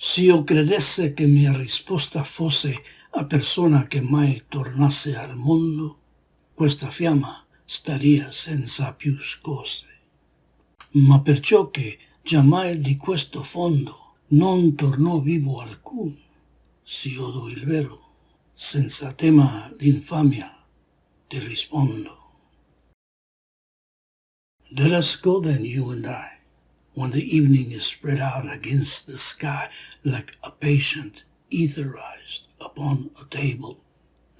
Si io credesse che mia risposta fosse a persona che mai tornasse al mondo, questa fiamma staria senza più scosse. Ma perciò che giammai di questo fondo non tornò vivo alcun, si odo il vero, senza tema d'infamia ti rispondo. Let us go then, you and I, when the evening is spread out against the sky like a patient etherized upon a table.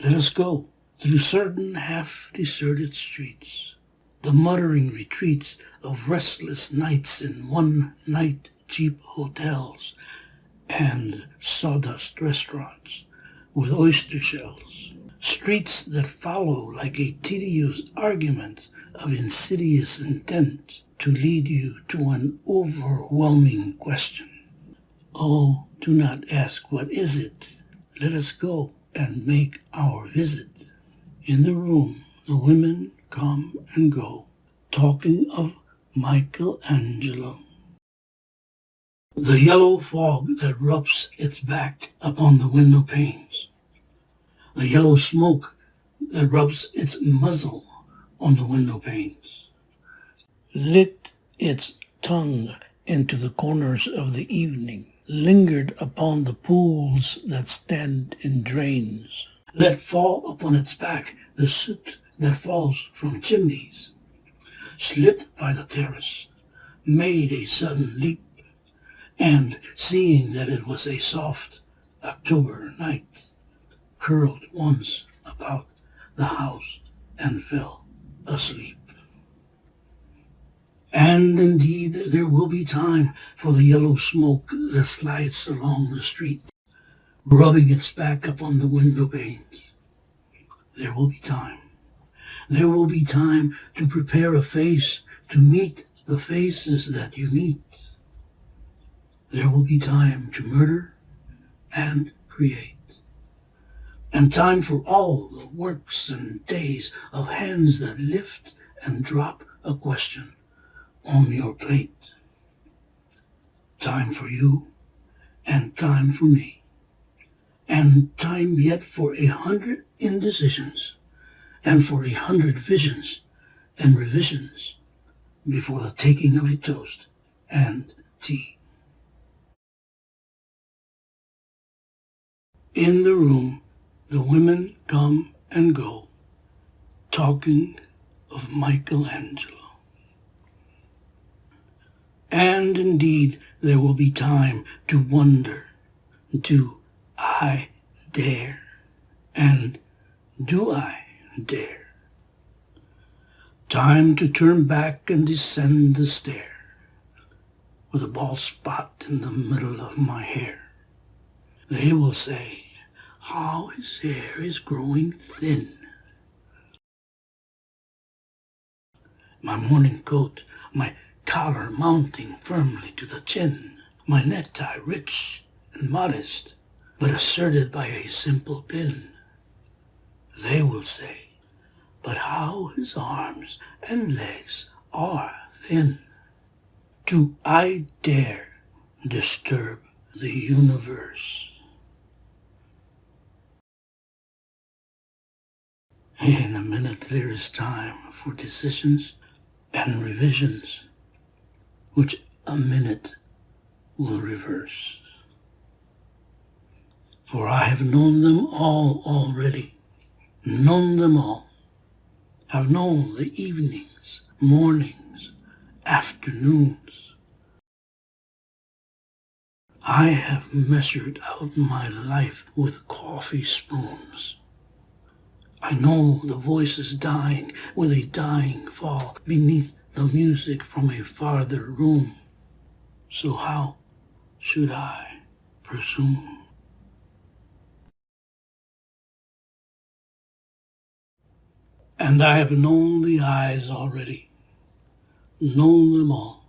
Let us go through certain half-deserted streets, the muttering retreats of restless nights in one-night cheap hotels and sawdust restaurants with oyster shells, streets that follow like a tedious argument of insidious intent to lead you to an overwhelming question. Oh, do not ask what is it. Let us go and make our visit. In the room, the women come and go, talking of Michelangelo. The yellow fog that rubs its back upon the window panes. The yellow smoke that rubs its muzzle on the window panes. Licked its tongue into the corners of the evening, lingered upon the pools that stand in drains, let fall upon its back the soot that falls from chimneys, slipped by the terrace, made a sudden leap, and, seeing that it was a soft October night, curled once about the house and fell asleep. And indeed there will be time for the yellow smoke that slides along the street, rubbing its back upon the window panes. There will be time. There will be time to prepare a face to meet the faces that you meet. There will be time to murder and create, and time for all the works and days of hands that lift and drop a question on your plate. Time for you, and time for me, and time yet for 100 indecisions, and for 100 visions and revisions before the taking of a toast and tea. In the room, the women come and go, talking of Michelangelo. And indeed, there will be time to wonder, do I dare? And do I dare? Time to turn back and descend the stair, with a bald spot in the middle of my hair. They will say, how his hair is growing thin. My morning coat, my collar mounting firmly to the chin, my necktie rich and modest, but asserted by a simple pin. They will say, but how his arms and legs are thin. Do I dare disturb the universe? In a minute there is time for decisions and revisions, which a minute will reverse. For I have known them all already, known them all, have known the evenings, mornings, afternoons. I have measured out my life with coffee spoons. I know the voices dying with a dying fall beneath the music from a farther room. So how should I presume? And I have known the eyes already, known them all.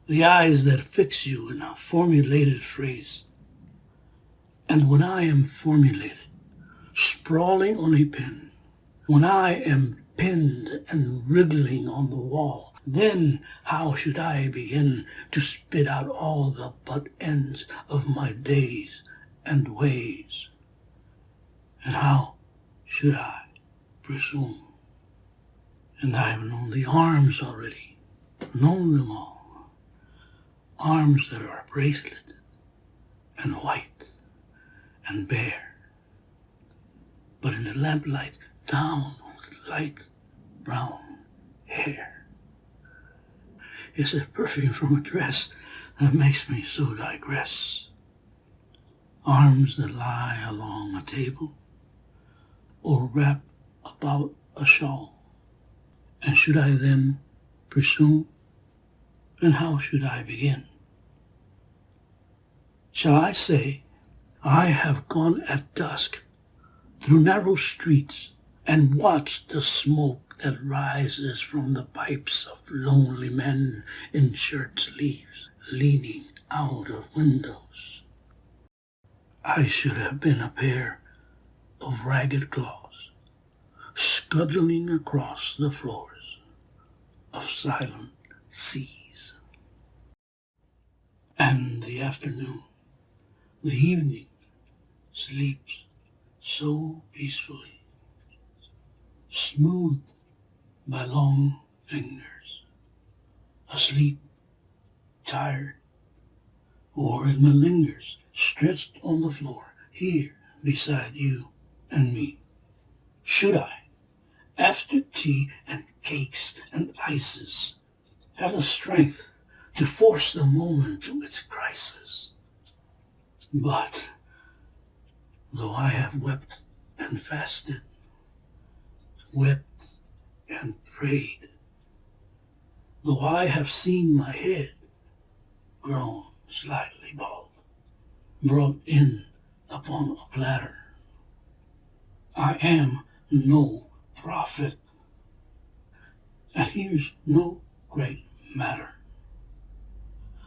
The eyes that fix you in a formulated phrase. And when I am formulated, sprawling on a pen, when I am pinned and wriggling on the wall. Then how should I begin to spit out all the butt ends of my days and ways? And how should I presume? And I have known the arms already, known them all. Arms that are braceleted and white and bare, but in the lamplight down with light brown hair. It's a perfume from a dress that makes me so digress. Arms that lie along a table or wrap about a shawl. And should I then presume? And how should I begin? Shall I say, I have gone at dusk through narrow streets and watched the smoke that rises from the pipes of lonely men in shirt sleeves leaning out of windows? I should have been a pair of ragged claws scuttling across the floors of silent seas. And the afternoon, the evening, sleeps so peacefully, smoothed by long fingers, asleep, tired, or it malingers, stretched on the floor, here beside you and me. Should I, after tea and cakes and ices, have the strength to force the moment to its crisis? But though I have wept and fasted, wept and prayed, though I have seen my head grown slightly bald, brought in upon a platter, I am no prophet, and here's no great matter.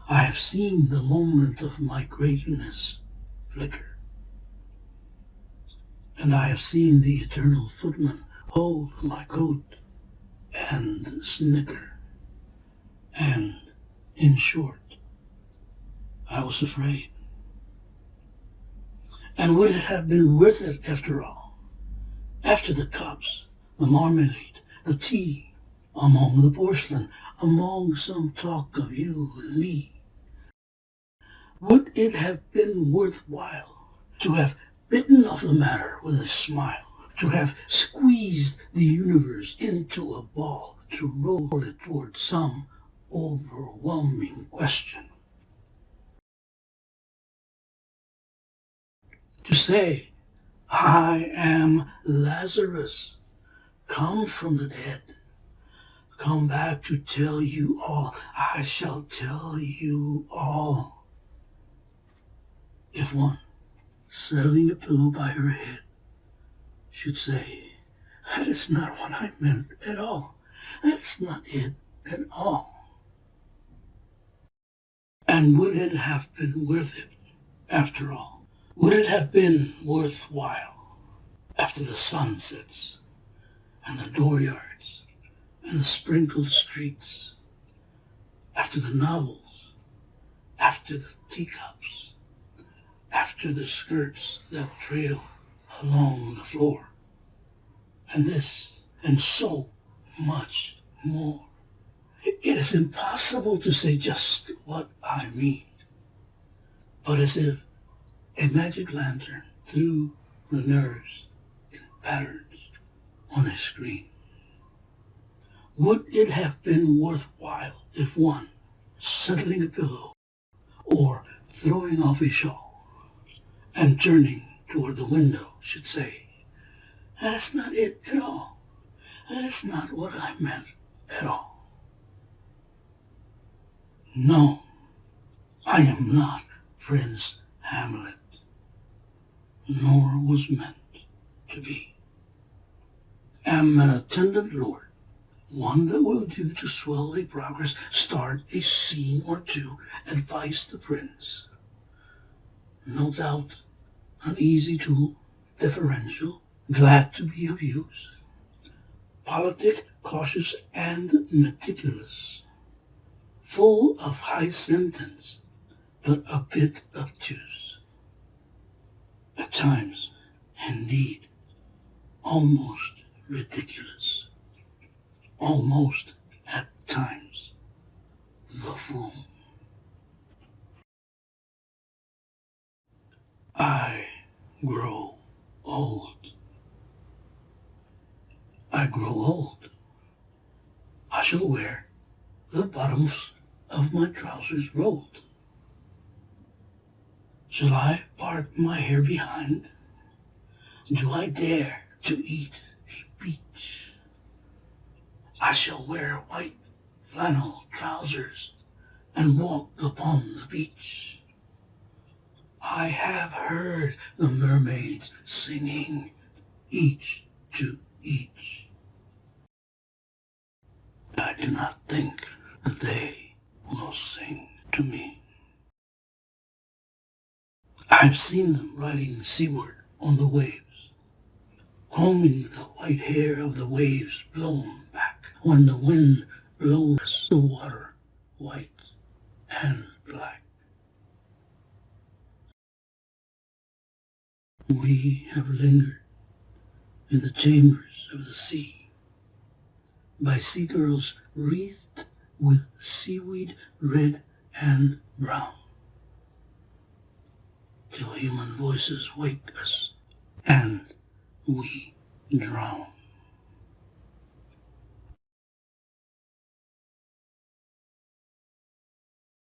I have seen the moment of my greatness flicker, and I have seen the eternal footman hold my coat and snicker, and, in short, I was afraid. And would it have been worth it after all? After the cups, the marmalade, the tea, among the porcelain, among some talk of you and me, would it have been worthwhile to have bitten off the matter with a smile, to have squeezed the universe into a ball, to roll it toward some overwhelming question? To say, I am Lazarus, come from the dead, come back to tell you all, I shall tell you all. If one, settling a pillow by her head, should say, that is not what I meant at all. That is not it at all. And would it have been worth it, after all? Would it have been worthwhile, after the sunsets, and the dooryards, and the sprinkled streets, after the novels, after the teacups, after the skirts that trail along the floor, and this, and so much more? It is impossible to say just what I mean, but as if a magic lantern threw the nerves in patterns on a screen. Would it have been worthwhile if one, settling a pillow or throwing off a shawl and turning toward the window, should say, that is not it at all. That is not what I meant at all. No, I am not Prince Hamlet, nor was meant to be. Am an attendant lord, one that will do to swell a progress, start a scene or two, advise the prince. No doubt, an easy tool, deferential, glad to be of use. politic, cautious, and meticulous, full of high sentence, but a bit obtuse. At times, indeed, almost ridiculous. Almost, at times, the fool. I grow old. I grow old. I shall wear the bottoms of my trousers rolled. Shall I part my hair behind? Do I dare to eat a peach? I shall wear white flannel trousers and walk upon the beach. I have heard the mermaids singing, each to each. I do not think that they will sing to me. I've seen them riding seaward on the waves, combing the white hair of the waves blown back when the wind blows the water white and black. We have lingered in the chambers of the sea, by sea girls wreathed with seaweed red and brown, till human voices wake us and we drown.